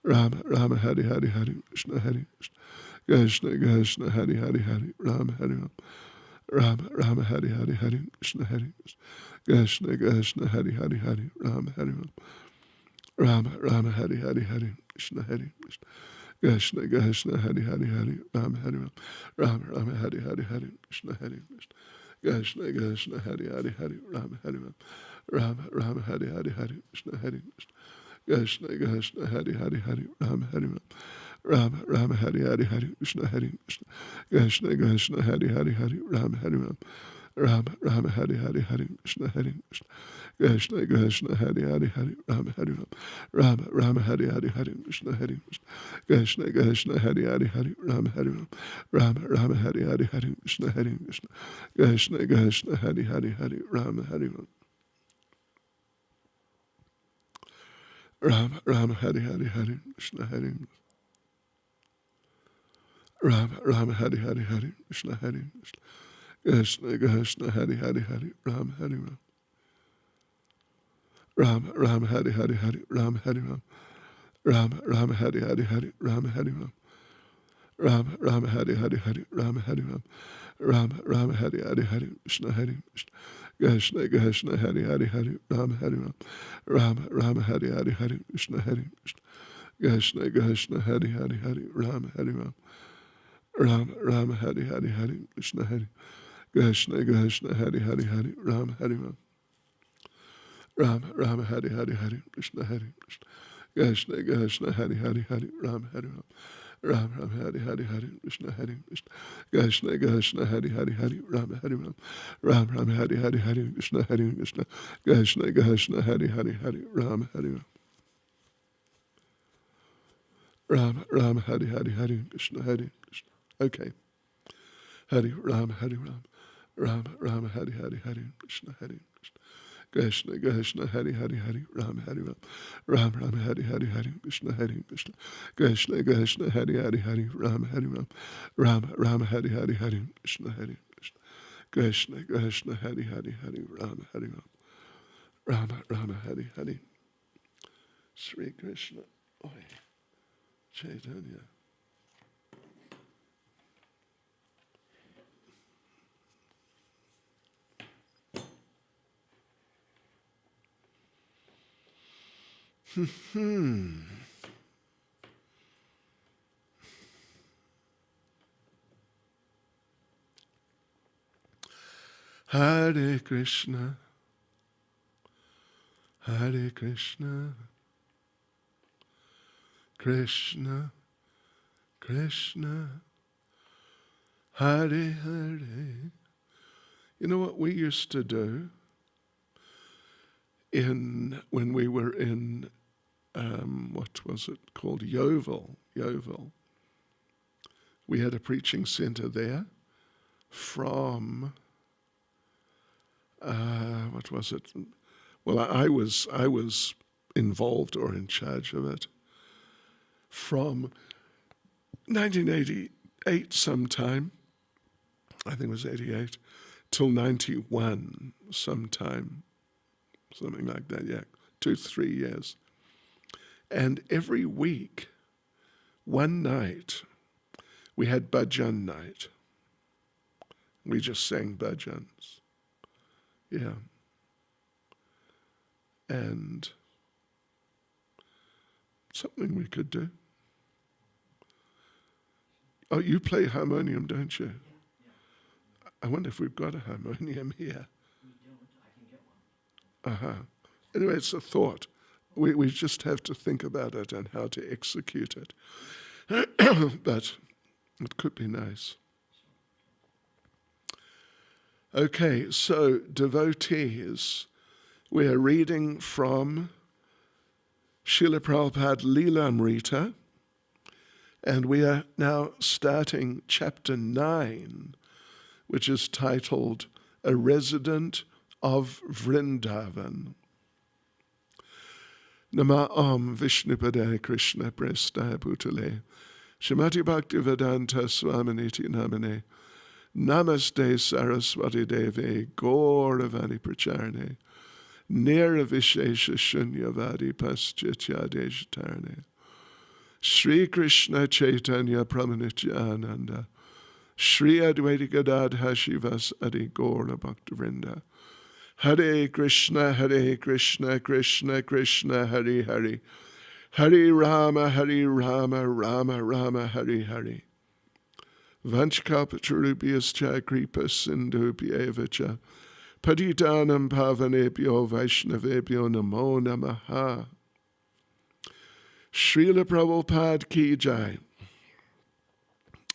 Rama Rama Hari Hari Hari Krishna Hari Krishna Krishna Hari Hari Hari Rama Hari Rama Rama Rama Hari Hari Hari Krishna Hari Krishna Krishna Hari Hari Hari Rama Hari Rama Rama Rama Hari Hari Hari Krishna Hari Krishna Krishna Hari Hari Hari Rama Hari Rama Rama Rama Hari Hari Hari Krishna Hari Krishna Krishna Hari Hari Hari Rama Hari Rama Rama Rama Hari Hari Hari Krishna Hari Krishna Krishna Hari Hari Hari Rama Hari Rama Rama Rama Hari Hari Hari Krishna Hari Krishna Krishna Hari Hari Hari Rama Hari Rama Rama Rama Hari Hari Hari Krishna Hari Krishna Krishna Hari Hari Hari Rama Hari Rama Rama Rama Hari Hari Hari Krishna Hari Krishna Krishna Hari Hari Hari Rama Hari Rama Rama Rama Hari Hari Hari Krishna Hari Krishna Krishna Hari Hari Hari Rama Hari Rama Rama Rama Hari Hari Hari Krishna Hari Rama Rama Hari Hari Hari Krishna Hari Krishna Krishna Hari Hari Hari Rama Hari Rama Rama Rama Hari Hari Hari Rama Hari Rama Rama Rama Hari Hari Hari Rama Hari Rama Rama Rama Hari Hari Hari Rama Hari Rama Rama Rama Hari Hari Hari Krishna Hari Krishna Krishna Hari Hari Hari Rama Hari Rama Rama Rama Hari Hari Hari Krishna Hari Krishna Krishna Hari Hari Hari Rama Hari Rama Rama Rama Hari Hari Hari Krishna Hari Krishna Krishna Hari Hari Hari Rama Hari Rama Rama Rama Hari Hari Hari Krishna Hari Krishna Krishna Hari Hari Hari Rama Hari Rama Rama Rama Hari Hari Hari Krishna Hari Krishna Krishna Hari Hari Hari Rama Hari Rama Rama Rama Hari Hari Hari Krishna Hari Krishna Krishna Hari Hari Hari Rama Hari Rama Rama Rama Hari Hari Hari Krishna Hari Krishna. Okay. Hari Rama Hari Rama Rama Rama Hari Hari Hari Krishna Hari Krishna Krishna Hari Hari Hari Rama Hari Rama Rama Rama Hari Hari Hari Krishna Hari Krishna Krishna Hari Hari Hari Rama Hari Rama Rama Rama Hari Hari Hari Krishna Hari Krishna Krishna Hari Hari Hari Rama Hari Rama Rama Rama Hari Hari Sri Krishna Oi Chaitanya. Hare Krishna, Hare Krishna, Krishna, Krishna, Hare Hare. You know what we used to do when we were in what was it called? Yeovil. We had a preaching center there from, what was it? Well, I was involved or in charge of it from 1988 sometime, I think it was 88, till 91 sometime, something like that, yeah, 2-3 years. And every week, one night, we had bhajan night. We just sang bhajans. Yeah. And something we could do. Oh, you play harmonium, don't you? Yeah. I wonder if we've got a harmonium here. We don't. I can get one. Anyway, it's a thought. We just have to think about it and how to execute it. But it could be nice. Okay, so devotees, we are reading from Srila Prabhupada-lilamrita, and we are now starting chapter 9, which is titled A Resident of Vrindavan. Nama Om Vishnupadaya Krishna Prestaya Bhutale Shrimati Bhaktivedanta Swaminiti Namane Namaste Saraswati Deve Gauravani Pracharne Nira Vishesha Shunyavadi Paschityadesh Tarne Shri Krishna Chaitanya Prabhu Nityananda, Shri Advaita Gadadhara Shivas Adi Gaura Bhaktivinoda, Hare Krishna, Krishna Krishna, Hare Hare, Hare Rama, Rama Rama, Hare Hare. Vanchkalpatarubhyascha kripa sindhubhyevacha patitanam pavanebhyo vaishnavebhyo namo namaha. Srila Prabhupada ki jai.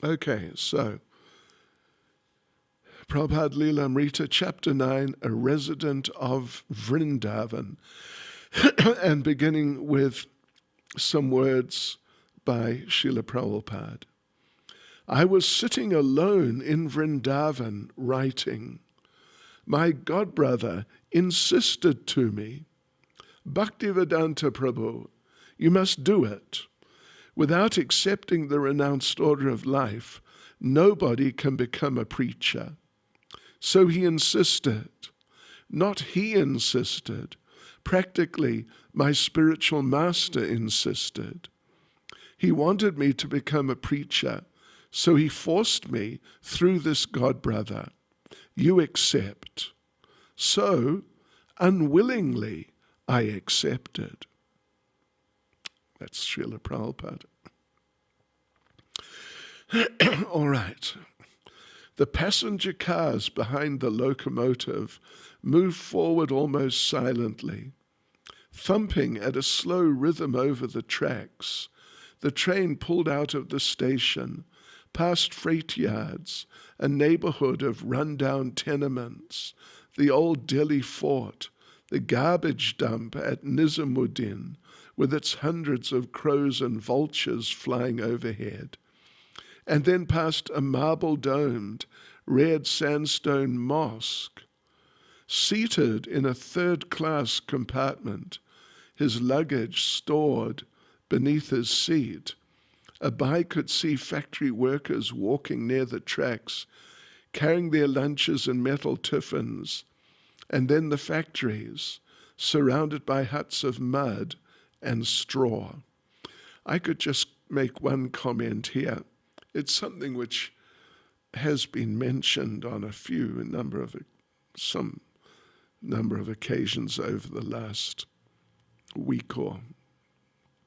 Okay, so Prabhupada-lilamrita, Chapter 9, A Resident of Vrindavan, and beginning with some words by Srila Prabhupada. I was sitting alone in Vrindavan writing. My godbrother insisted to me, Bhaktivedanta Prabhu, you must do it. Without accepting the renounced order of life, nobody can become a preacher. So he insisted. Not he insisted. Practically, my spiritual master insisted. He wanted me to become a preacher, so he forced me through this godbrother. You accept. So, unwillingly, I accepted. That's Srila Prabhupada. All right. The passenger cars behind the locomotive moved forward almost silently, thumping at a slow rhythm over the tracks. The train pulled out of the station, past freight yards, a neighborhood of run-down tenements, the old Delhi fort, the garbage dump at Nizamuddin, with its hundreds of crows and vultures flying overhead, and then past a marble-domed, red sandstone mosque. Seated in a third-class compartment, his luggage stored beneath his seat, Abai could see factory workers walking near the tracks, carrying their lunches in metal tiffins, and then the factories, surrounded by huts of mud and straw. I could just make one comment here. It's something which has been mentioned on some number of occasions over the last week or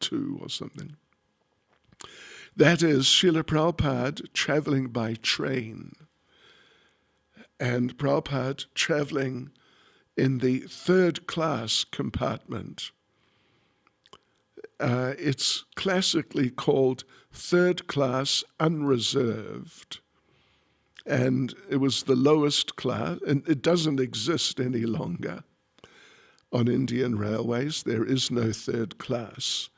two or something. That is Srila Prabhupada traveling by train, and Prabhupada traveling in the third-class compartment. It's classically called third-class unreserved, and it was the lowest class, and it doesn't exist any longer. On Indian Railways, there is no third class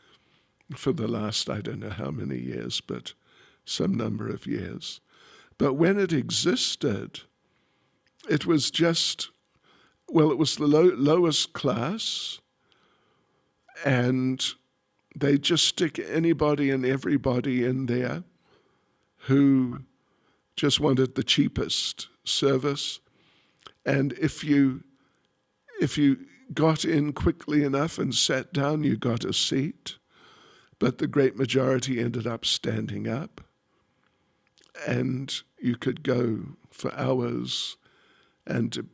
for the last, I don't know how many years, but some number of years. But when it existed, it was just, it was the lowest class, and they just stick anybody and everybody in there who just wanted the cheapest service. And if you got in quickly enough and sat down, you got a seat. But the great majority ended up standing up, and you could go for hours, and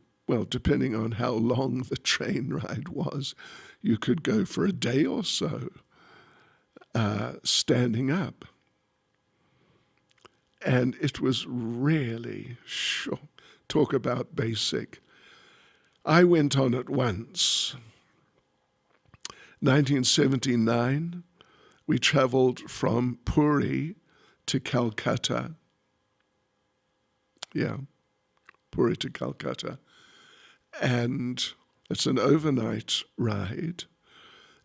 depending on how long the train ride was, you could go for a day or so standing up. And it was really, talk about basic. I went on it once. 1979, we traveled from Puri to Calcutta. Puri to Calcutta. And it's an overnight ride.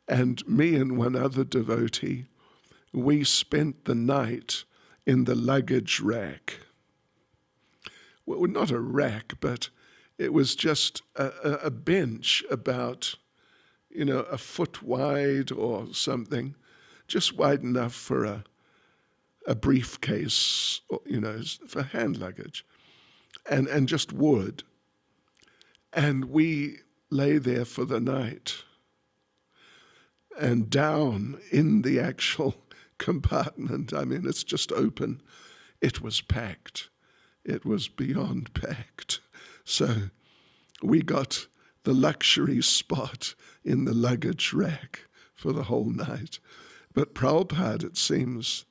And me and one other devotee, we spent the night in the luggage rack. Well, not a rack, but it was just a bench about, a foot wide or something, just wide enough for a briefcase, for hand luggage, and just wood. And we lay there for the night. And down in the actual compartment. I mean, it's just open. It was packed. It was beyond packed. So we got the luxury spot in the luggage rack for the whole night. But Prabhupada, it seems,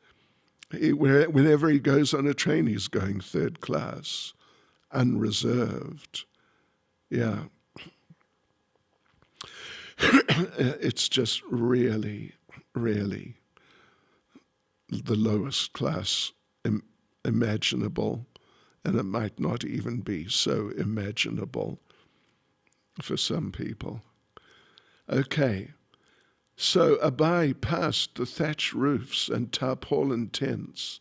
whenever he goes on a train, he's going third class, unreserved. Yeah. It's just really, really the lowest class imaginable, and it might not even be so imaginable for some people. Okay, so Abai passed the thatch roofs and tarpaulin tents,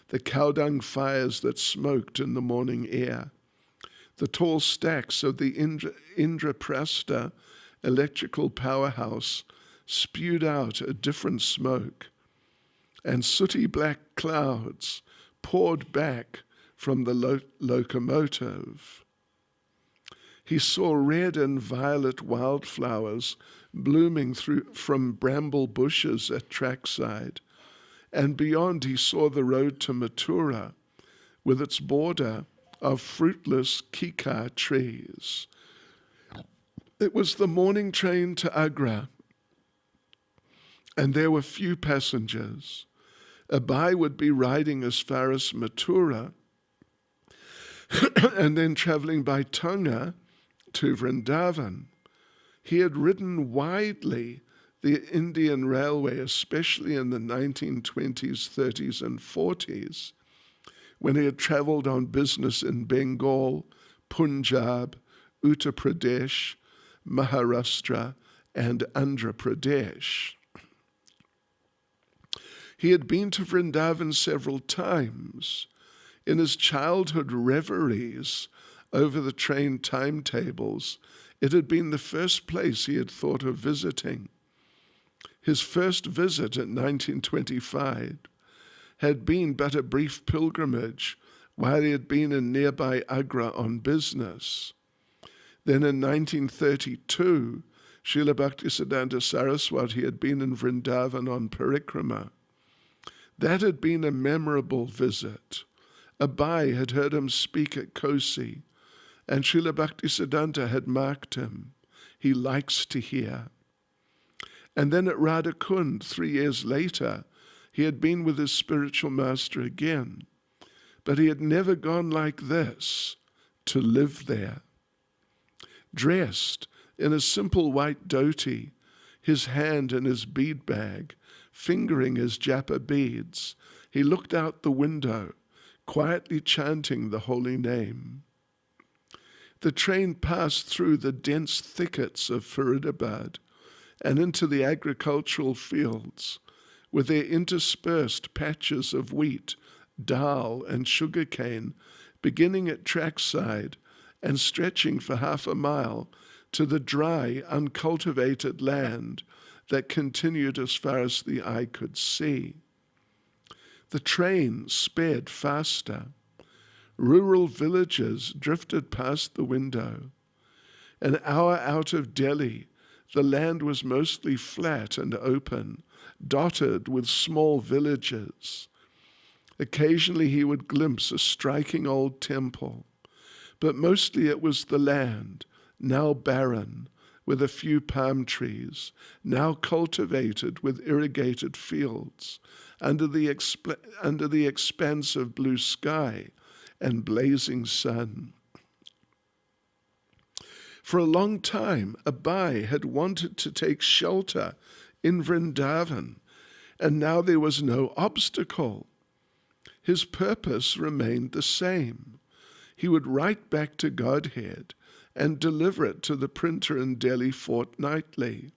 the cow-dung fires that smoked in the morning air, the tall stacks of the Indraprastha electrical powerhouse spewed out a different smoke, and sooty black clouds poured back from the locomotive. He saw red and violet wildflowers blooming from bramble bushes at trackside, and beyond he saw the road to Mathura with its border of fruitless kikar trees. It was the morning train to Agra, and there were few passengers. Abai would be riding as far as Mathura and then traveling by Tonga to Vrindavan. He had ridden widely the Indian Railway, especially in the 1920s, 30s, and 40s, when he had traveled on business in Bengal, Punjab, Uttar Pradesh, Maharashtra, and Andhra Pradesh. He had been to Vrindavan several times. In his childhood reveries over the train timetables, it had been the first place he had thought of visiting. His first visit in 1925 had been but a brief pilgrimage while he had been in nearby Agra on business. Then in 1932, Srila Bhaktisiddhanta Saraswati had been in Vrindavan on parikrama. That had been a memorable visit. Abai had heard him speak at Kosi, and Srila Bhaktisiddhanta had marked him. He likes to hear. And then at Radhakund, 3 years later, he had been with his spiritual master again, but he had never gone like this, to live there. Dressed in a simple white dhoti, his hand in his bead bag, fingering his japa beads, he looked out the window, quietly chanting the holy name. The train passed through the dense thickets of Faridabad and into the agricultural fields, with their interspersed patches of wheat, dal, and sugarcane, beginning at trackside and stretching for half a mile to the dry, uncultivated land that continued as far as the eye could see. The train sped faster. Rural villages drifted past the window. An hour out of Delhi, the land was mostly flat and open, dotted with small villages. Occasionally he would glimpse a striking old temple, but mostly it was the land, now barren, with a few palm trees, now cultivated with irrigated fields, under the expanse of blue sky and blazing sun. For a long time, Abai had wanted to take shelter in Vrindavan, and now there was no obstacle. His purpose remained the same. He would write back to Godhead and deliver it to the printer in Delhi fortnightly.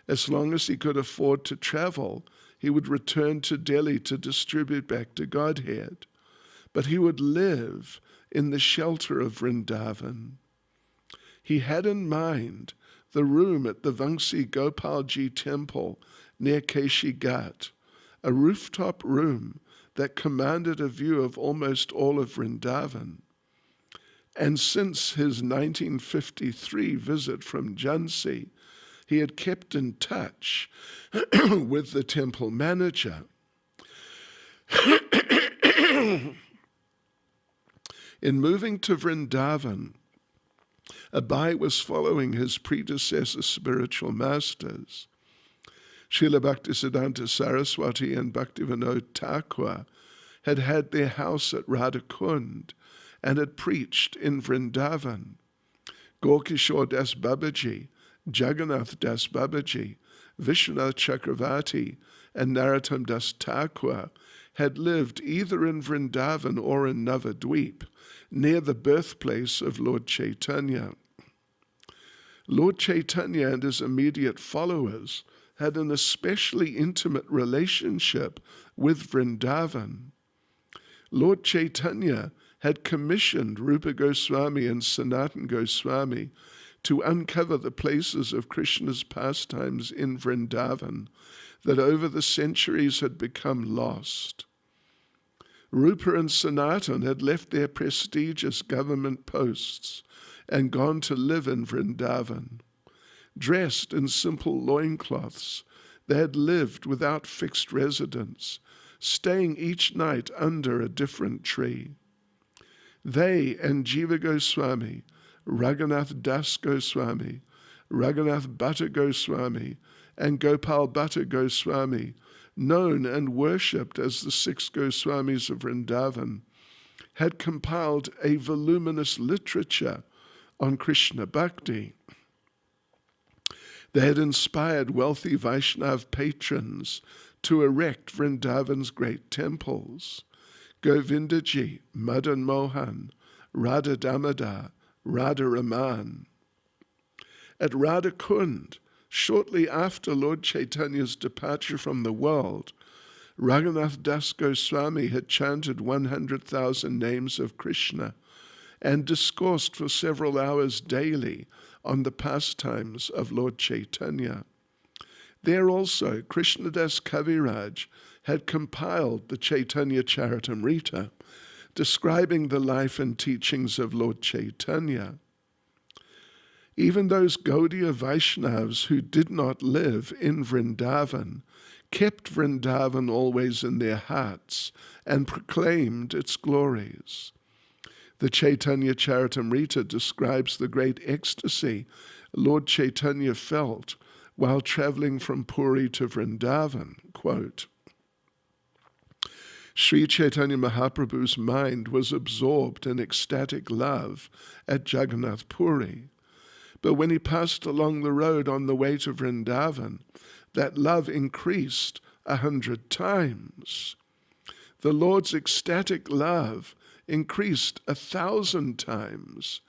As long as he could afford to travel, he would return to Delhi to distribute back to Godhead. But he would live in the shelter of Vrindavan. He had in mind the room at the Vangsi Gopalji temple near Keshi Ghat, a rooftop room that commanded a view of almost all of Vrindavan. And since his 1953 visit from Jhansi, he had kept in touch with the temple manager. In moving to Vrindavan, Abai was following his predecessor spiritual masters. Srila Bhaktisiddhanta Saraswati and Bhaktivinoda Thakur had had their house at Radhakund and had preached in Vrindavan. Gaurkishore Das Babaji, Jagannath Das Babaji, Vishwanath Chakravarti, and Narottam Das Thakur had lived either in Vrindavan or in Navadweep, near the birthplace of Lord Chaitanya. Lord Chaitanya and his immediate followers had an especially intimate relationship with Vrindavan. Lord Chaitanya had commissioned Rupa Goswami and Sanatana Goswami to uncover the places of Krishna's pastimes in Vrindavan that over the centuries had become lost. Rupa and Sanatana had left their prestigious government posts and gone to live in Vrindavan. Dressed in simple loincloths, they had lived without fixed residence, staying each night under a different tree. They and Jiva Goswami, Raghunath Das Goswami, Raghunath Bhatta Goswami, and Gopal Bhatta Goswami, known and worshipped as the 6 Goswamis of Vrindavan, had compiled a voluminous literature on Krishna Bhakti. They had inspired wealthy Vaishnav patrons to erect Vrindavan's great temples: Govindaji, Madan Mohan, Radha Damodar, Radha Raman. At Radha Kund, shortly after Lord Chaitanya's departure from the world, Raghunath Das Goswami had chanted 100,000 names of Krishna and discoursed for several hours daily on the pastimes of Lord Chaitanya. There also, Krishnadas Kaviraj had compiled the Chaitanya Charitamrita, describing the life and teachings of Lord Chaitanya. Even those Gaudiya Vaishnavas who did not live in Vrindavan kept Vrindavan always in their hearts and proclaimed its glories. The Chaitanya Charitamrita describes the great ecstasy Lord Chaitanya felt while traveling from Puri to Vrindavan. Quote, Sri Chaitanya Mahaprabhu's mind was absorbed in ecstatic love at Jagannath Puri. But when he passed along the road on the way to Vrindavan, that love increased 100 times. The Lord's ecstatic love increased 1,000 times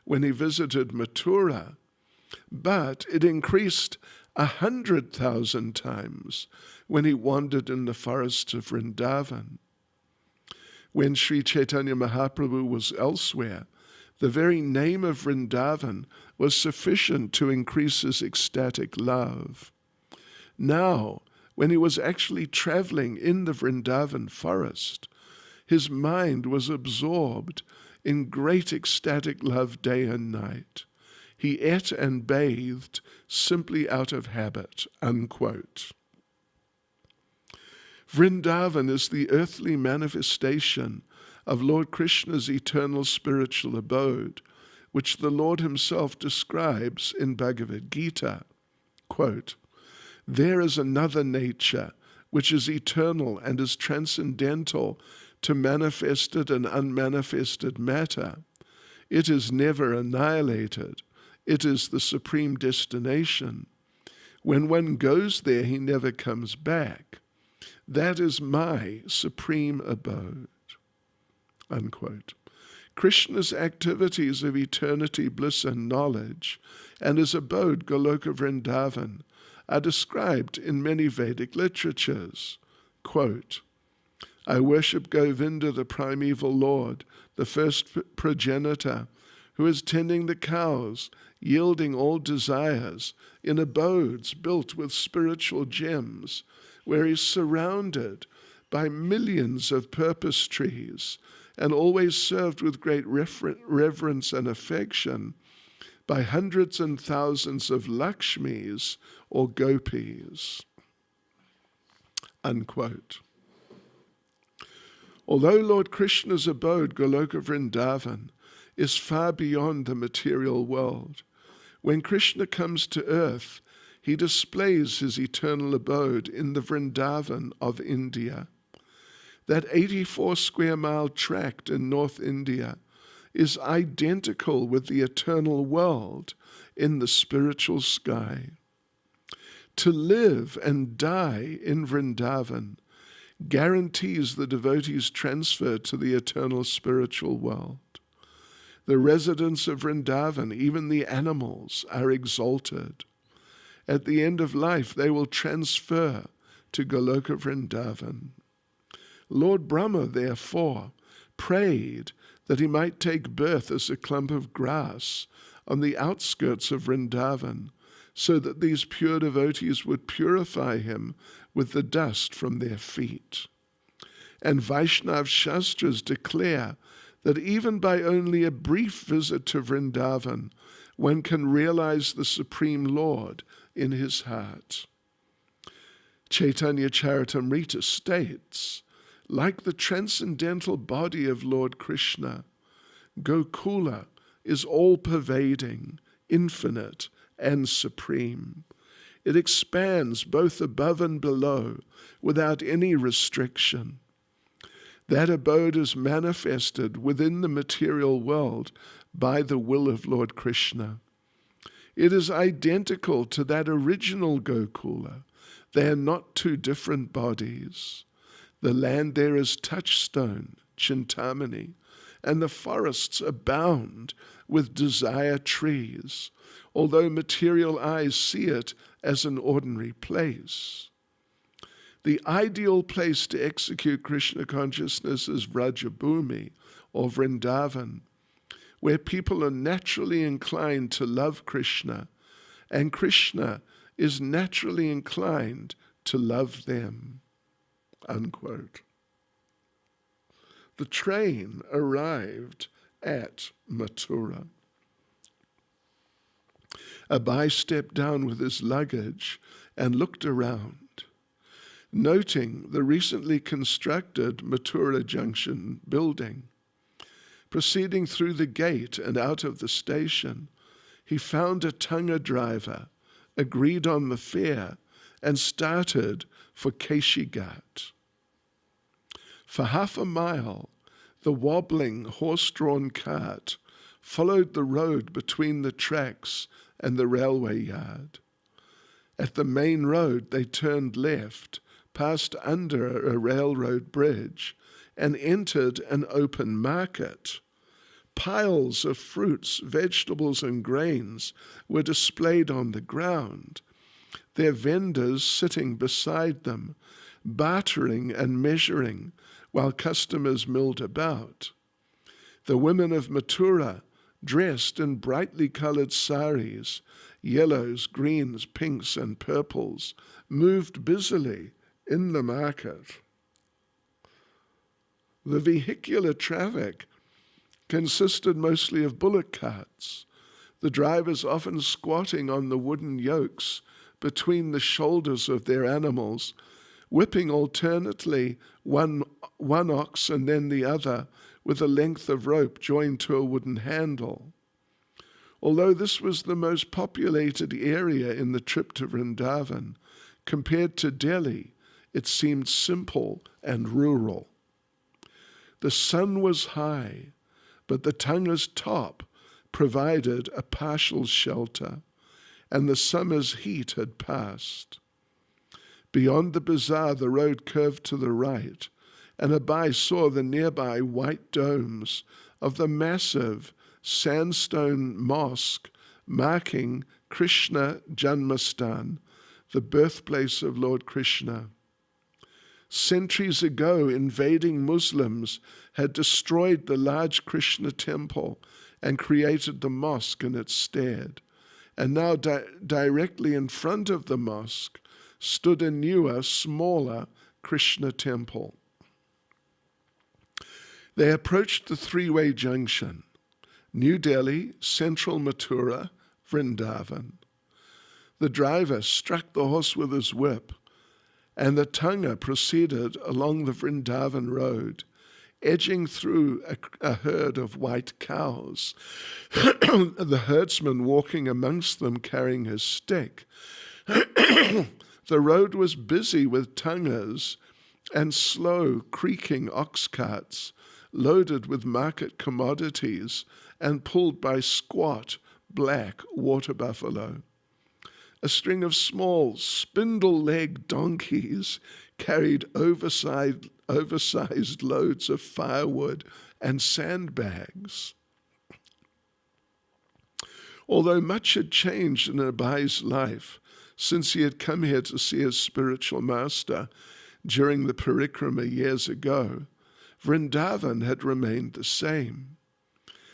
when he visited Mathura, but it increased 100,000 times when he wandered in the forests of Vrindavan. When Sri Chaitanya Mahaprabhu was elsewhere, the very name of Vrindavan was sufficient to increase his ecstatic love. Now, when he was actually traveling in the Vrindavan forest, his mind was absorbed in great ecstatic love day and night. He ate and bathed simply out of habit, unquote. Vrindavan is the earthly manifestation of Lord Krishna's eternal spiritual abode, which the Lord himself describes in Bhagavad Gita. Quote, there is another nature which is eternal and is transcendental to manifested and unmanifested matter. It is never annihilated. It is the supreme destination. When one goes there, he never comes back. That is my supreme abode. Unquote. Krishna's activities of eternity, bliss, and knowledge, and his abode, Goloka Vrindavan, are described in many Vedic literatures. Quote, I worship Govinda, the primeval Lord, the first progenitor, who is tending the cows, yielding all desires, in abodes built with spiritual gems, where he is surrounded by millions of purpose trees, and always served with great reverence and affection by hundreds and thousands of Lakshmis or Gopis. Unquote. Although Lord Krishna's abode, Goloka Vrindavan, is far beyond the material world, when Krishna comes to earth, he displays his eternal abode in the Vrindavan of India. That 84 square mile tract in North India is identical with the eternal world in the spiritual sky. To live and die in Vrindavan guarantees the devotee's transfer to the eternal spiritual world. The residents of Vrindavan, even the animals, are exalted. At the end of life, they will transfer to Goloka Vrindavan. Lord Brahma, therefore, prayed that he might take birth as a clump of grass on the outskirts of Vrindavan, so that these pure devotees would purify him with the dust from their feet. And Vaishnav Shastras declare that even by only a brief visit to Vrindavan, one can realize the Supreme Lord in his heart. Chaitanya Charitamrita states, like the transcendental body of Lord Krishna, Gokula is all-pervading, infinite, and supreme. It expands both above and below without any restriction. That abode is manifested within the material world by the will of Lord Krishna. It is identical to that original Gokula. They are not two different bodies. The land there is touchstone, Chintamani, and the forests abound with desire trees, although material eyes see it as an ordinary place. The ideal place to execute Krishna consciousness is Vrajabhumi, or Vrindavan, where people are naturally inclined to love Krishna, and Krishna is naturally inclined to love them. Unquote. The train arrived at Mathura. Abai stepped down with his luggage and looked around. Noting the recently constructed Mathura Junction building. Proceeding through the gate and out of the station, he found a Tanga driver, agreed on the fare, and started for Keshigat. For half a mile, the wobbling horse-drawn cart followed the road between the tracks and the railway yard. At the main road, they turned left, passed under a railroad bridge, and entered an open market. Piles of fruits, vegetables, and grains were displayed on the ground, their vendors sitting beside them, bartering and measuring, while customers milled about. The women of Mathura, dressed in brightly colored saris, yellows, greens, pinks, and purples, moved busily in the market. The vehicular traffic consisted mostly of bullock carts, the drivers often squatting on the wooden yokes between the shoulders of their animals, whipping alternately one ox and then the other with a length of rope joined to a wooden handle. Although this was the most populated area in the trip to Vrindavan, compared to Delhi, it seemed simple and rural. The sun was high, but the Tanga's top provided a partial shelter, and the summer's heat had passed. Beyond the bazaar, the road curved to the right, and Abai saw the nearby white domes of the massive sandstone mosque marking Krishna Janmastan, the birthplace of Lord Krishna. Centuries ago, invading Muslims had destroyed the large Krishna temple and created the mosque in its stead. And now directly in front of the mosque stood a newer, smaller Krishna temple. They approached the three-way junction, New Delhi, Central Mathura, Vrindavan. The driver struck the horse with his whip, and the Tanga proceeded along the Vrindavan road, edging through a herd of white cows, the herdsman walking amongst them carrying his stick. The road was busy with tonguers and slow, creaking ox carts, loaded with market commodities and pulled by squat, black water buffalo. A string of small, spindle-legged donkeys carried oversized loads of firewood and sandbags. Although much had changed in Abai's life since he had come here to see his spiritual master during the parikrama years ago, Vrindavan had remained the same.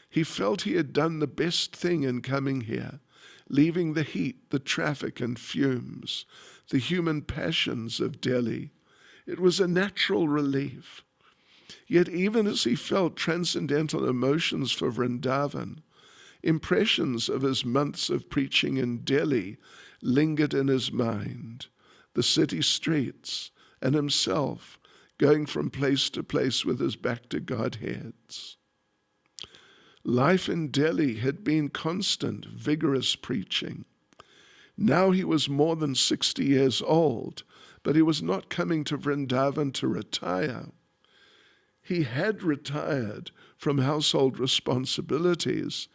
He felt he had done the best thing in coming here, leaving the heat, the traffic and fumes, the human passions of Delhi. It was a natural relief. Yet even as he felt transcendental emotions for Vrindavan, impressions of his months of preaching in Delhi lingered in his mind, the city streets, and himself going from place to place with his back to Godheads. Life in Delhi had been constant, vigorous preaching. Now he was more than 60 years old, but he was not coming to Vrindavan to retire. He had retired from household responsibilities,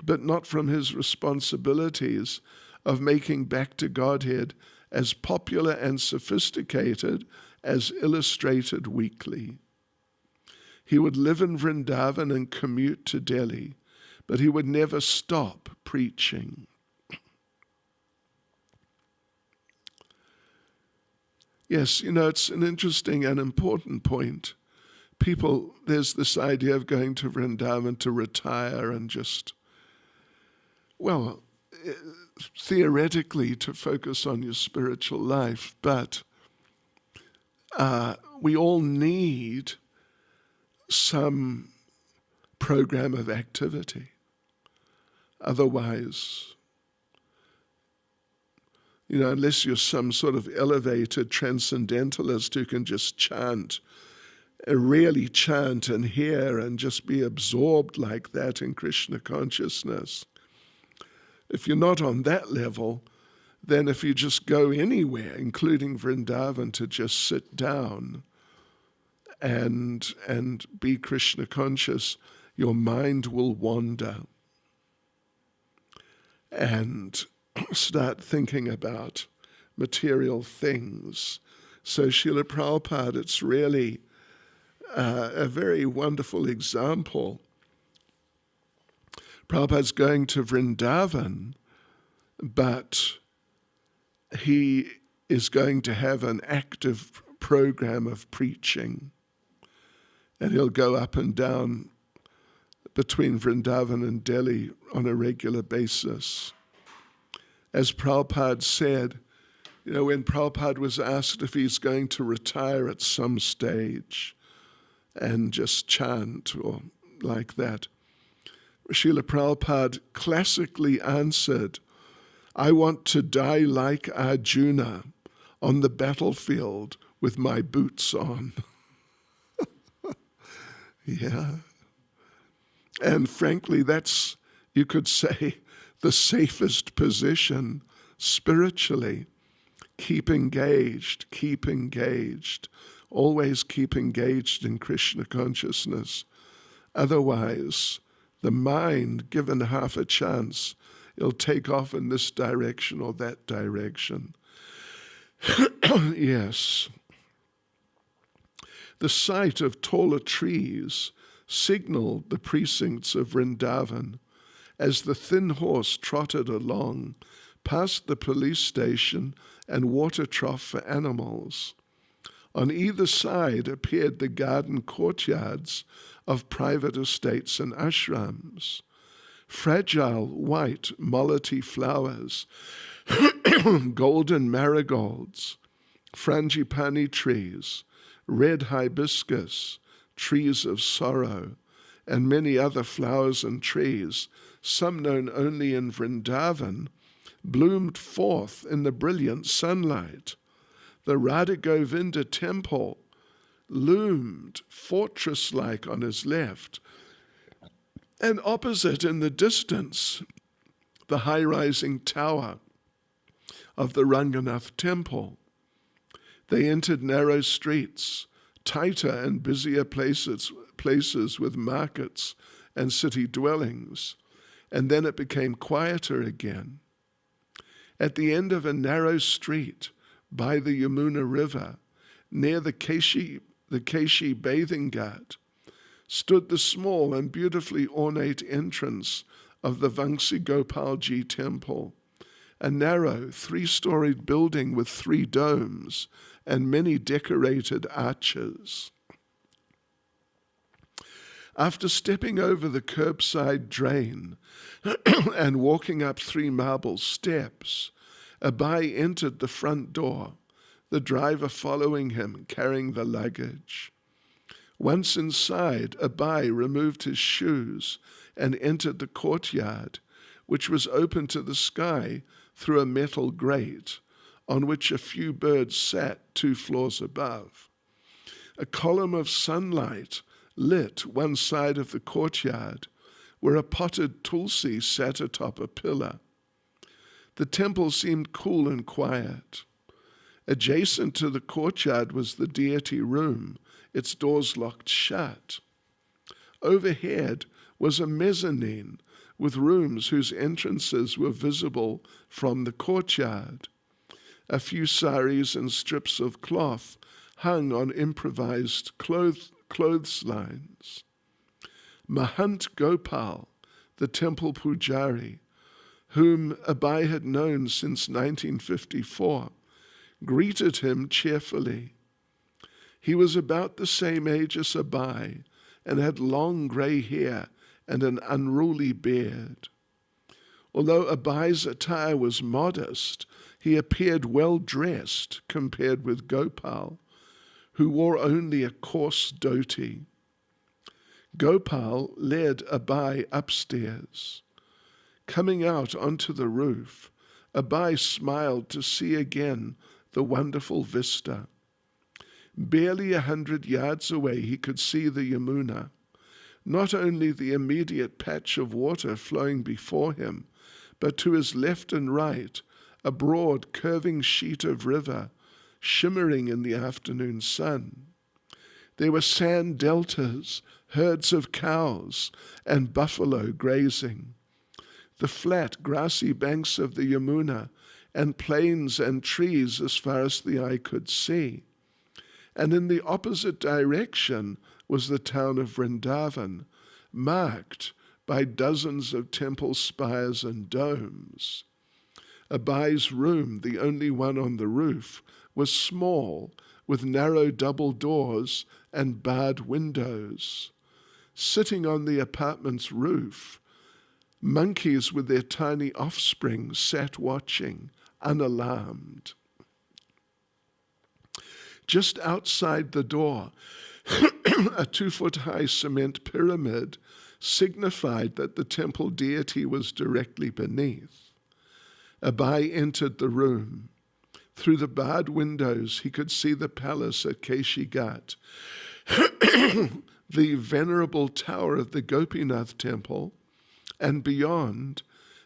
but not from his responsibilities of making back to Godhead as popular and sophisticated as Illustrated Weekly. He would live in Vrindavan and commute to Delhi, but he would never stop preaching. Yes, it's an interesting and important point. There's this idea of going to Vrindavan to retire and just, theoretically to focus on your spiritual life, but we all need some program of activity. Otherwise, unless you're some sort of elevated transcendentalist who can just really chant and hear and just be absorbed like that in Krishna consciousness. If you're not on that level, then if you just go anywhere, including Vrindavan, to just sit down and be Krishna conscious, your mind will wander and start thinking about material things. So Srila Prabhupada, it's really a very wonderful example. Prabhupada's going to Vrindavan, but he is going to have an active program of preaching. And he'll go up and down between Vrindavan and Delhi on a regular basis. As Prabhupada said, when Prabhupada was asked if he's going to retire at some stage and just chant or like that, Srila Prabhupada classically answered, "I want to die like Arjuna on the battlefield with my boots on." Yeah. And frankly, that's, you could say, the safest position spiritually. Keep engaged, always keep engaged in Krishna consciousness. Otherwise, the mind, given half a chance, it'll take off in this direction or that direction. Yes. The sight of taller trees signaled the precincts of Vrindavan as the thin horse trotted along past the police station and water trough for animals. On either side appeared the garden courtyards of private estates and ashrams. Fragile white malati flowers, golden marigolds, frangipani trees, red hibiscus, trees of sorrow, and many other flowers and trees, some known only in Vrindavan, bloomed forth in the brilliant sunlight. The Radha Govinda temple loomed fortress-like on his left, and opposite in the distance, the high-rising tower of the Ranganath temple. They entered narrow streets, tighter and busier places with markets and city dwellings, and then it became quieter again. At the end of a narrow street by the Yamuna River, near the Keshi bathing ghat, stood the small and beautifully ornate entrance of the Vangsi Gopalji temple, a narrow 3-storied building with 3 domes and many decorated arches. After stepping over the curbside drain and walking up 3 marble steps, Abai entered the front door, the driver following him, carrying the luggage. Once inside, Abai removed his shoes and entered the courtyard, which was open to the sky through a metal grate, on which a few birds sat 2 floors above. A column of sunlight lit one side of the courtyard, where a potted tulsi sat atop a pillar. The temple seemed cool and quiet. Adjacent to the courtyard was the deity room, its doors locked shut. Overhead was a mezzanine with rooms whose entrances were visible from the courtyard. A few saris and strips of cloth hung on improvised clotheslines. Mahant Gopal, the temple pujari, whom Abai had known since 1954, greeted him cheerfully. He was about the same age as Abai and had long grey hair and an unruly beard. Although Abai's attire was modest, he appeared well dressed compared with Gopal, who wore only a coarse dhoti. Gopal led Abai upstairs. Coming out onto the roof, Abai smiled to see again the wonderful vista. Barely 100 yards away he could see the Yamuna, not only the immediate patch of water flowing before him, but to his left and right, a broad curving sheet of river shimmering in the afternoon sun. There were sand deltas, herds of cows, and buffalo grazing. The flat, grassy banks of the Yamuna, and plains and trees as far as the eye could see. And in the opposite direction was the town of Vrindavan, marked by dozens of temple spires and domes. Abai's room, the only one on the roof, was small, with narrow double doors and barred windows. Sitting on the apartment's roof, monkeys with their tiny offspring sat watching, unalarmed. Just outside the door, a 2-foot-high cement pyramid signified that the temple deity was directly beneath. Abai entered the room. Through the barred windows, he could see the palace at Keshi Ghat, the venerable tower of the Gopinath temple, and beyond,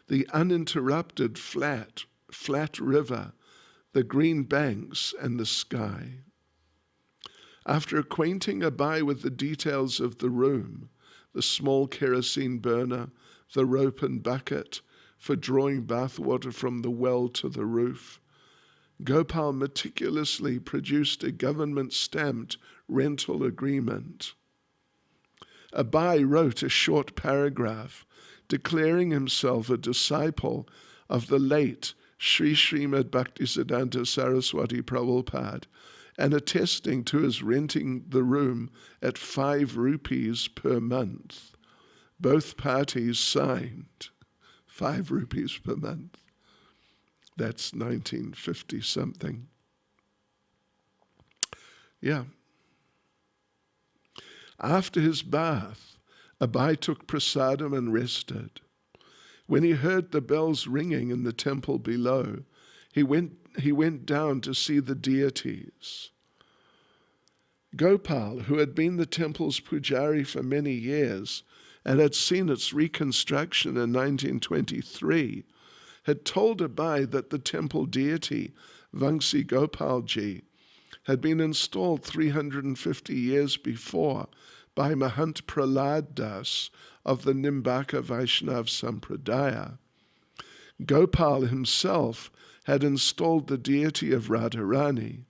the uninterrupted flat river, the green banks, and the sky. After acquainting Abai with the details of the room, the small kerosene burner, the rope and bucket for drawing bathwater from the well to the roof, Gopal meticulously produced a government-stamped rental agreement. Abai wrote a short paragraph declaring himself a disciple of the late Sri Srimad Bhaktisiddhanta Saraswati Prabhupada and attesting to his renting the room at 5 rupees per month. Both parties signed 5 rupees per month. That's 1950-something. Yeah. After his bath, Abai took prasadam and rested. When he heard the bells ringing in the temple below, he went down to see the deities. Gopal, who had been the temple's pujari for many years and had seen its reconstruction in 1923, had told Abai that the temple deity, Vangsi Gopalji, had been installed 350 years before by Mahant Prahlad Das of the Nimbaka Vaishnav Sampradaya. Gopal himself had installed the deity of Radharani.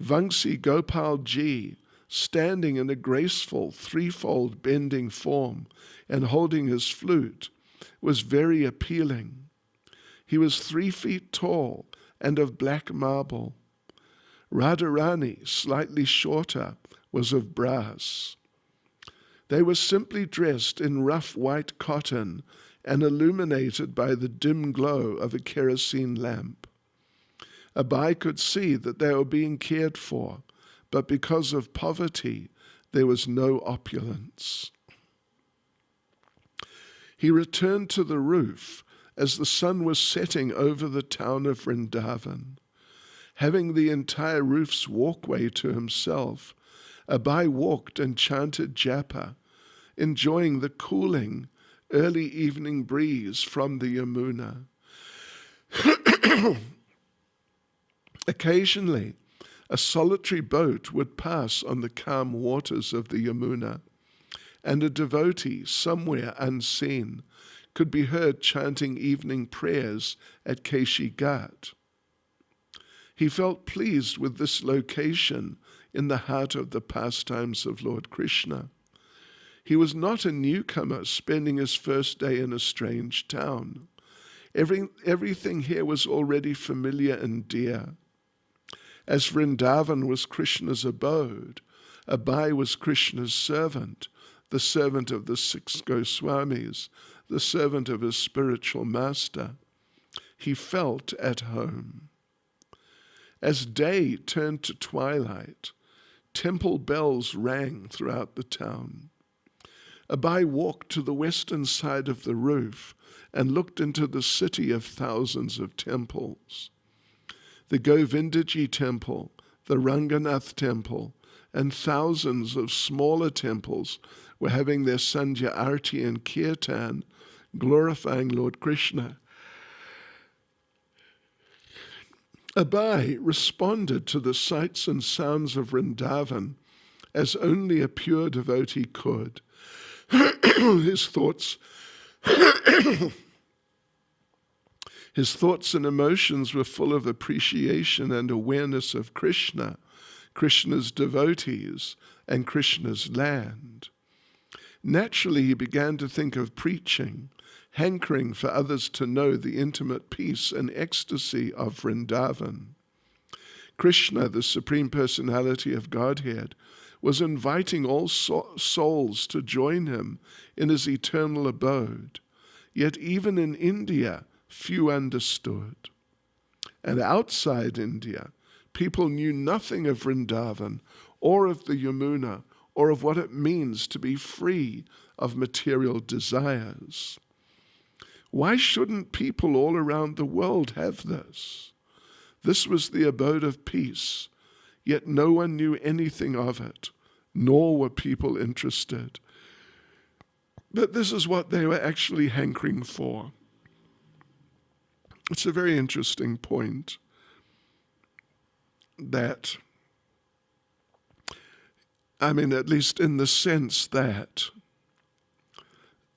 Vangsi Gopalji, standing in a graceful threefold bending form and holding his flute, was very appealing. He was 3 feet tall and of black marble. Radharani, slightly shorter, was of brass. They were simply dressed in rough white cotton and illuminated by the dim glow of a kerosene lamp. Abai could see that they were being cared for, but because of poverty, there was no opulence. He returned to the roof as the sun was setting over the town of Vrindavan. Having the entire roof's walkway to himself, Abai walked and chanted japa, enjoying the cooling, early evening breeze from the Yamuna. Occasionally, a solitary boat would pass on the calm waters of the Yamuna, and a devotee, somewhere unseen, could be heard chanting evening prayers at Keshi Ghat. He felt pleased with this location in the heart of the pastimes of Lord Krishna. He was not a newcomer spending his first day in a strange town. Everything here was already familiar and dear. As Vrindavan was Krishna's abode, Abai was Krishna's servant, the servant of the 6 Goswamis, the servant of his spiritual master. He felt at home. As day turned to twilight, temple bells rang throughout the town. Abai walked to the western side of the roof and looked into the city of thousands of temples. The Govindaji temple, the Ranganath temple, and thousands of smaller temples were having their Sandhya Arti and Kirtan, glorifying Lord Krishna. Abai responded to the sights and sounds of Vrindavan as only a pure devotee could. His thoughts and emotions were full of appreciation and awareness of Krishna, Krishna's devotees, and Krishna's land. Naturally, he began to think of preaching, hankering for others to know the intimate peace and ecstasy of Vrindavan. Krishna, the Supreme Personality of Godhead, was inviting all souls to join him in his eternal abode. Yet even in India, few understood. And outside India, people knew nothing of Vrindavan or of the Yamuna or of what it means to be free of material desires. Why shouldn't people all around the world have this? This was the abode of peace, yet no one knew anything of it, nor were people interested. But this is what they were actually hankering for. It's a very interesting point that, at least in the sense that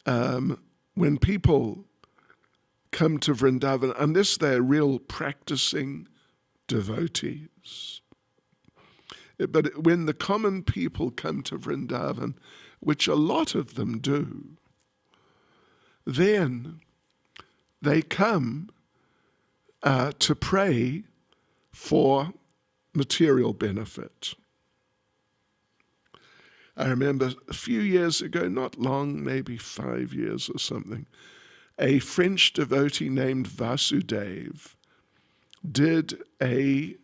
when people come to Vrindavan, unless they're real practicing devotees, but when the common people come to Vrindavan, which a lot of them do, then they come to pray for material benefit. I remember a few years ago, not long, maybe 5 years or something, a French devotee named Vasudev did a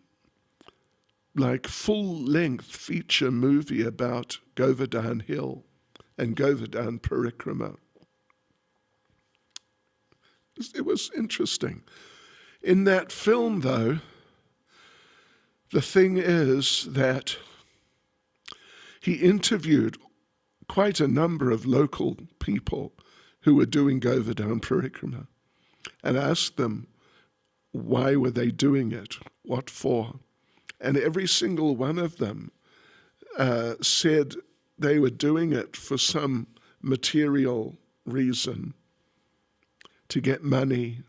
full-length feature movie about Govardhan Hill and Govardhan Parikrama. It was interesting. In that film, though, the thing is that He interviewed quite a number of local people who were doing Govardhan Parikrama and asked them why were they doing it, what for. And every single one of them said they were doing it for some material reason, to get money,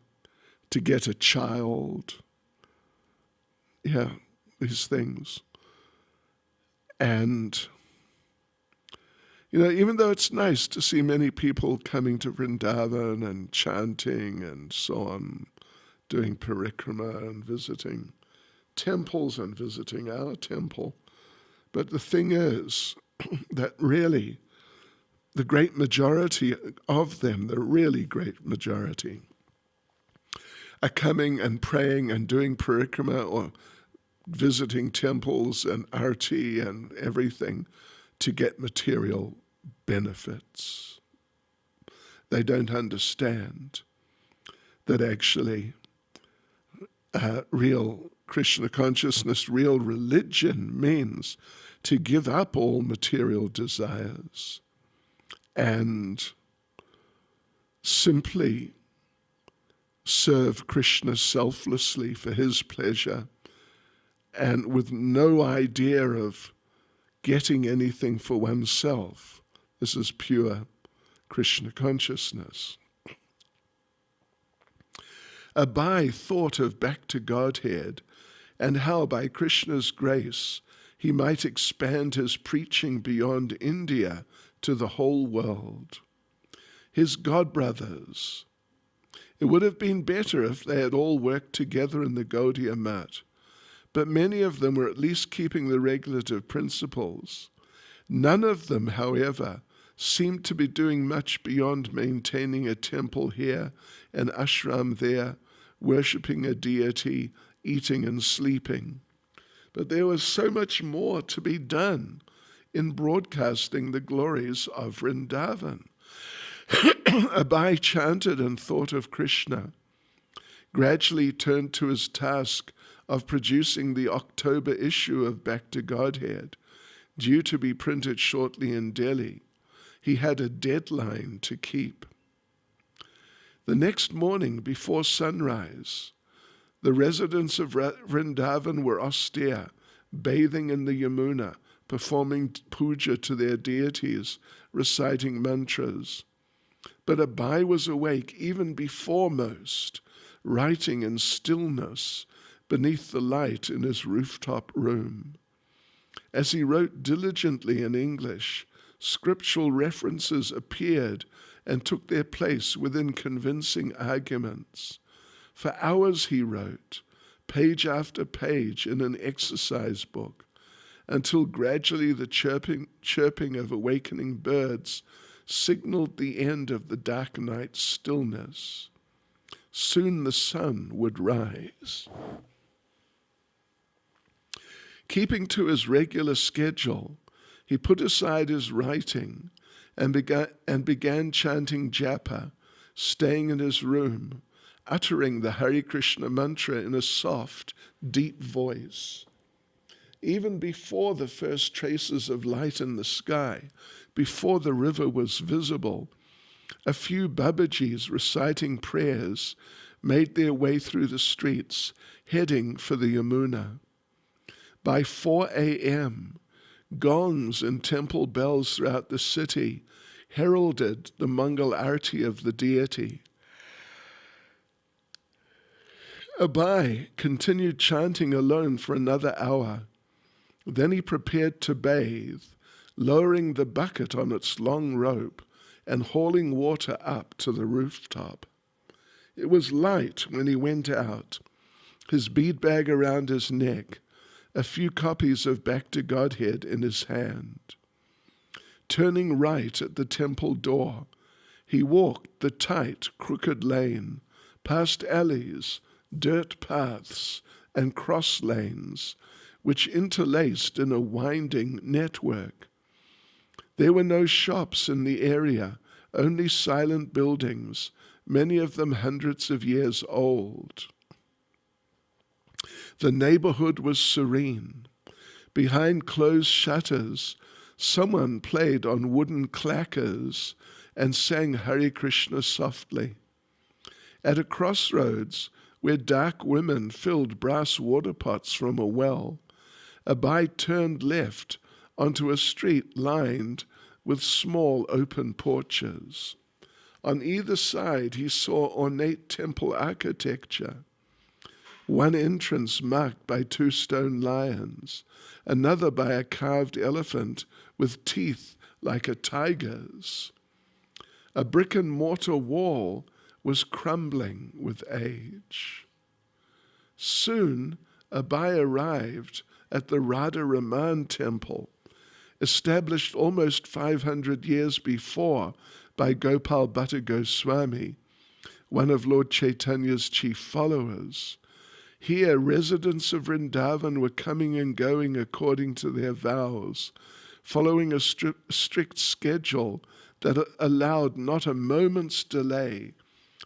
to get a child, these things. And, even though it's nice to see many people coming to Vrindavan and chanting and so on, doing parikrama and visiting temples and visiting our temple, but the thing is that really the great majority of them, the really great majority, are coming and praying and doing parikrama or visiting temples and arti and everything to get material benefits. They don't understand that actually real Krishna consciousness, real religion means to give up all material desires and simply serve Krishna selflessly for his pleasure and with no idea of getting anything for oneself. This is pure Krishna consciousness. Abai thought of back to Godhead and how by Krishna's grace he might expand his preaching beyond India to the whole world. His godbrothers, it would have been better if they had all worked together in the Gaudiya Math, but many of them were at least keeping the regulative principles. None of them, however, seemed to be doing much beyond maintaining a temple here, an ashram there, worshipping a deity, eating and sleeping. But there was so much more to be done in broadcasting the glories of Vrindavan. Abai chanted and thought of Krishna, gradually turned to his task of producing the October issue of Back to Godhead, due to be printed shortly in Delhi. He had a deadline to keep. The next morning, before sunrise, the residents of Vrindavan were austere, bathing in the Yamuna, performing puja to their deities, reciting mantras. But Abai was awake even before most, writing in stillness beneath the light in his rooftop room. As he wrote diligently in English, scriptural references appeared and took their place within convincing arguments. For hours he wrote, page after page in an exercise book, until gradually the chirping of awakening birds signaled the end of the dark night's stillness. Soon the sun would rise. Keeping to his regular schedule, he put aside his writing and began chanting japa, staying in his room, uttering the Hare Krishna mantra in a soft, deep voice. Even before the first traces of light in the sky, before the river was visible, a few Babajis reciting prayers made their way through the streets, heading for the Yamuna. By 4 a.m., gongs and temple bells throughout the city heralded the Mangal Arati of the deity. Abai continued chanting alone for another hour. Then he prepared to bathe, lowering the bucket on its long rope and hauling water up to the rooftop. It was light when he went out, his bead bag around his neck, a few copies of Back to Godhead in his hand. Turning right at the temple door, he walked the tight, crooked lane, past alleys, dirt paths, and cross lanes, which interlaced in a winding network. There were no shops in the area, only silent buildings, many of them hundreds of years old. The neighborhood was serene. Behind closed shutters, someone played on wooden clackers and sang Hare Krishna softly. At a crossroads where dark women filled brass water pots from a well, Abai turned left onto a street lined with small open porches. On either side he saw ornate temple architecture, one entrance marked by 2 stone lions, another by a carved elephant with teeth like a tiger's. A brick and mortar wall was crumbling with age. Soon Abai arrived at the Radha Raman temple, established almost 500 years before by Gopal Bhatta Goswami, one of Lord Chaitanya's chief followers. Here, residents of Vrindavan were coming and going according to their vows, following a strict schedule that allowed not a moment's delay,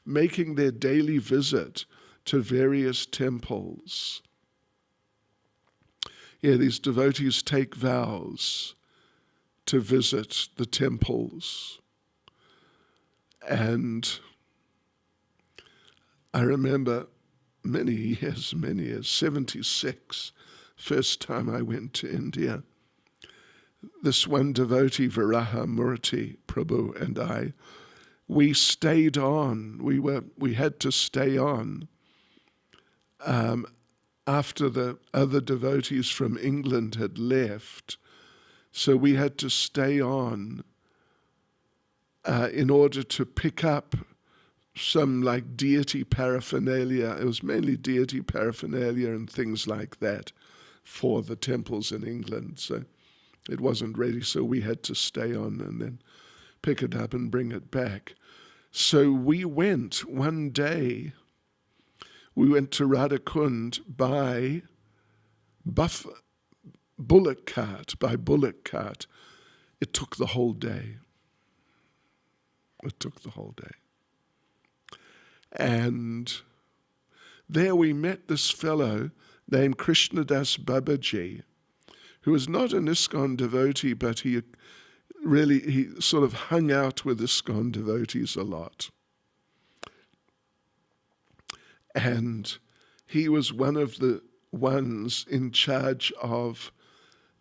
making their daily visit to various temples. Yeah, these devotees take vows to visit the temples. And I remember many years, 76, first time I went to India. This one devotee, Varaha Murti Prabhu, and I, we stayed on. We had to stay on after the other devotees from England had left. So we had to stay on in order to pick up some like deity paraphernalia. It was mainly deity paraphernalia and things like that for the temples in England. So it wasn't ready, so we had to stay on and then pick it up and bring it back. So we went one day, we went to Radhakund by bullock cart. It took the whole day. And there we met this fellow named Krishnadas Babaji, who was not an ISKCON devotee, but he sort of hung out with ISKCON devotees a lot. And he was one of the ones in charge of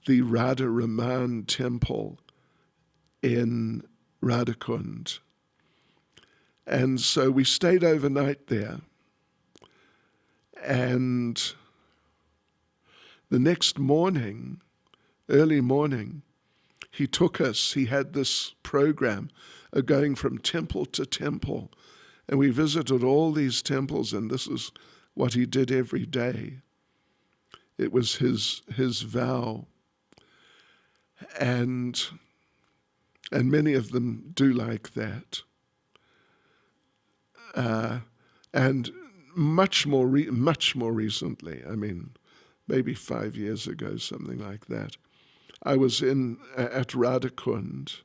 the Radha Raman temple in Radhakund. And so we stayed overnight there. And the next morning, early morning, he took us. He had this program of going from temple to temple. And we visited all these temples, and this is what he did every day. It was his vow. And many of them do like that. And much more recently, I mean, maybe 5 years ago, something like that, I was at Radhakund.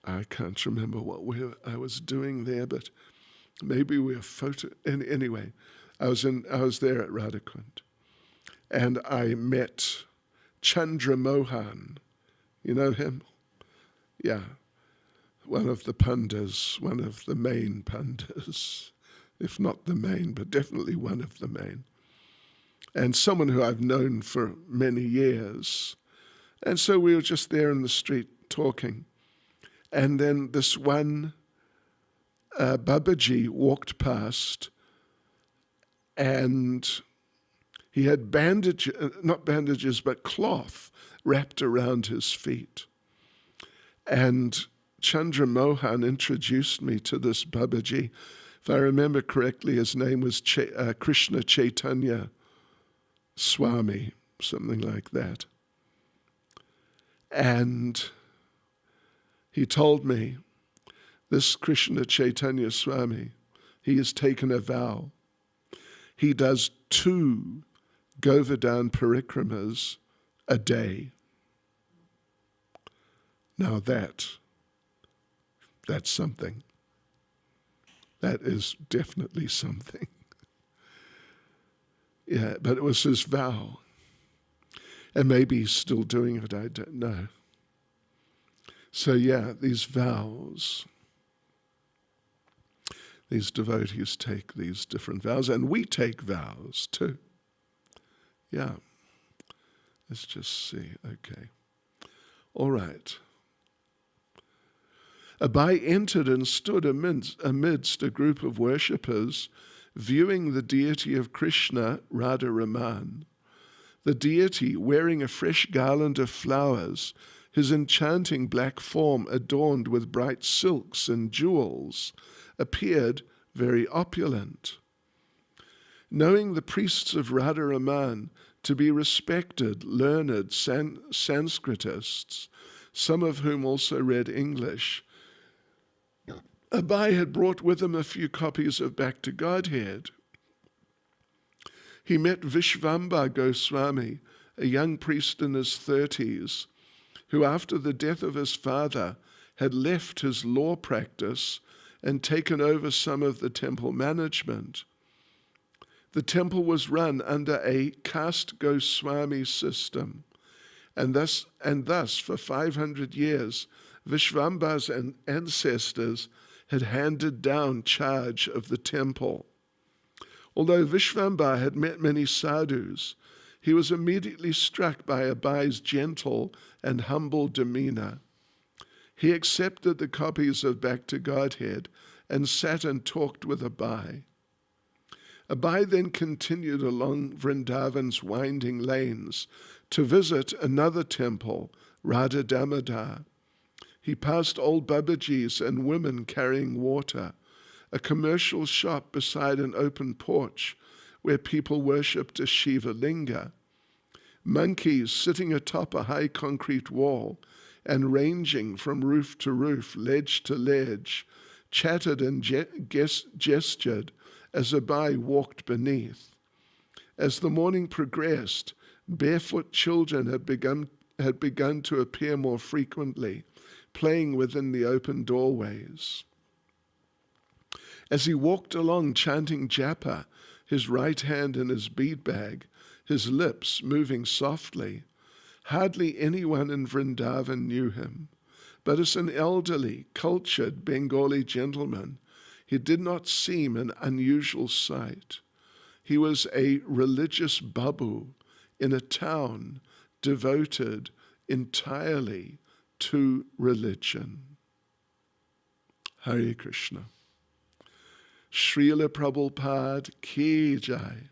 I can't remember what I was doing there, but maybe we were anyway, I was there at Radhakund, and I met Chandra Mohan. You know him? Yeah. One of the pandas, one of the main pandas, if not the main, but definitely one of the main. And someone who I've known for many years. And so we were just there in the street talking. And then this one Babaji walked past, and he had not bandages, but cloth wrapped around his feet. And Chandra Mohan introduced me to this Babaji. If I remember correctly, his name was Krishna Chaitanya Swami, something like that. And he told me, this Krishna Chaitanya Swami, he has taken a vow. He does 2 Govardhan parikramas a day. Now that's something. That is definitely something. Yeah, but it was his vow. And maybe he's still doing it, I don't know. So yeah, these vows, these devotees take these different vows, and we take vows too. Yeah. Let's just see. Okay. All right. Abai entered and stood amidst a group of worshippers, viewing the deity of Krishna, Radha-Raman. The deity, wearing a fresh garland of flowers, his enchanting black form adorned with bright silks and jewels, appeared very opulent. Knowing the priests of Radha-Raman to be respected, learned Sanskritists, some of whom also read English, Abai had brought with him a few copies of Back to Godhead. He met Vishvamba Goswami, a young priest in his 30s, who after the death of his father had left his law practice and taken over some of the temple management. The temple was run under a caste Goswami system, and thus for 500 years, Vishvamba's ancestors had handed down charge of the temple. Although Vishvamba had met many sadhus, he was immediately struck by Abai's gentle and humble demeanor. He accepted the copies of Back to Godhead and sat and talked with Abai. Abai then continued along Vrindavan's winding lanes to visit another temple, Radha Damodar. He passed old Babajis and women carrying water, a commercial shop beside an open porch where people worshipped a Shiva linga, monkeys sitting atop a high concrete wall and ranging from roof to roof, ledge to ledge, chattered and gestured as Abai walked beneath. As the morning progressed, barefoot children had begun to appear more frequently, playing within the open doorways. As he walked along chanting japa, his right hand in his bead bag, his lips moving softly, hardly anyone in Vrindavan knew him, but as an elderly, cultured Bengali gentleman, he did not seem an unusual sight. He was a religious babu in a town devoted entirely to religion. Hare Krishna. Srila Prabhupada ki jai.